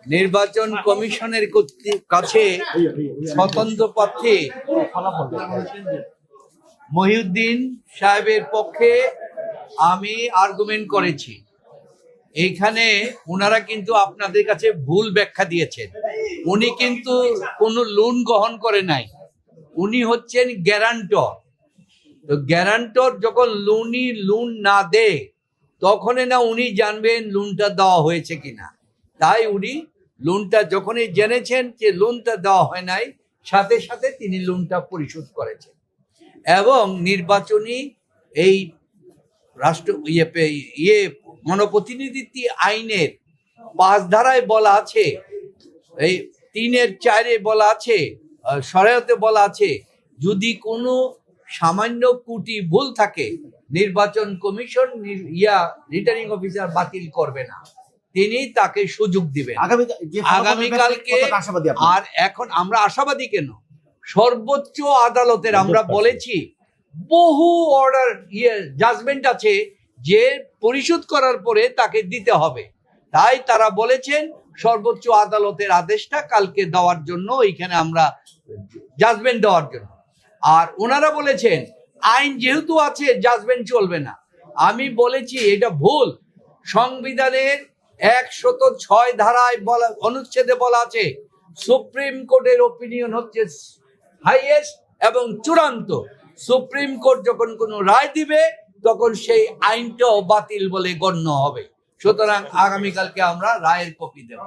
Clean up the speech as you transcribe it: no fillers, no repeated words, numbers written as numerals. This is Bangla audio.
নির্বাচন কমিশনের কাছে স্বতন্ত্র প্রার্থী মহিউদ্দিন সাহেবের পক্ষে আমি আর্গুমেন্ট করেছি। এইখানে ওনারা কিন্তু আপনাদের কাছে ভুল ব্যাখ্যা দিয়েছেন। উনি কিন্তু কোনো লোন গ্রহণ করে নাই, উনি হচ্ছেন গ্যারান্টর। তো গ্যারান্টর যখন লোন না দেয় তখনই না উনি জানবেন লোনটা দেওয়া হয়েছে কিনা। তাই উনি লোনটা যখনই জেনেছেন যে লোনটা দেওয়া হয় নাই, সাথে সাথে তিনি লোনটা পরিশোধ করেছেন। এবং নির্বাচনী এই রাষ্ট্র গণপ্রতিনিধিত্ব আইনের 5 ধারায় বলা আছে, এই 3-4 বলা আছে, সরায়তে বলা আছে, যদি কোনো সামান্য ত্রুটি ভুল থাকে নির্বাচন কমিশন রিটার্নিং অফিসার বাতিল করবে না, তিনি তাকে সুযোগ দিবেন আগামীকালকে। আর এখন আমরা আশাবাদী কেন, সর্বোচ্চ আদালতের আমরা বলেছি বহু অর্ডার জাজমেন্ট আছে যে পরিশোধ করার পরে তাকে দিতে হবে। তাই তারা বলেছেন সর্বোচ্চ আদালতের আদেশটা কালকে দেওয়ার জন্য, এইখানে আমরা জাজমেন্ট দেওয়ার জন্য। আর ওনারা বলেছেন আইন যেহেতু আছে জাজমেন্ট চলবে না। আমি বলেছি এটা ভুল। সংবিধানের 106 ধারায় বলা, অনুচ্ছেদে বলা আছে সুপ্রিম কোর্টের ওপিনিয়ন হচ্ছে হাইয়েস্ট এবং চূড়ান্ত। সুপ্রিম কোর্ট যখন কোনো রায় দিবে তখন সেই আইনটাও বাতিল বলে গণ্য হবে। সুতরাং আগামীকালকে আমরা রায়ের কপি দেব।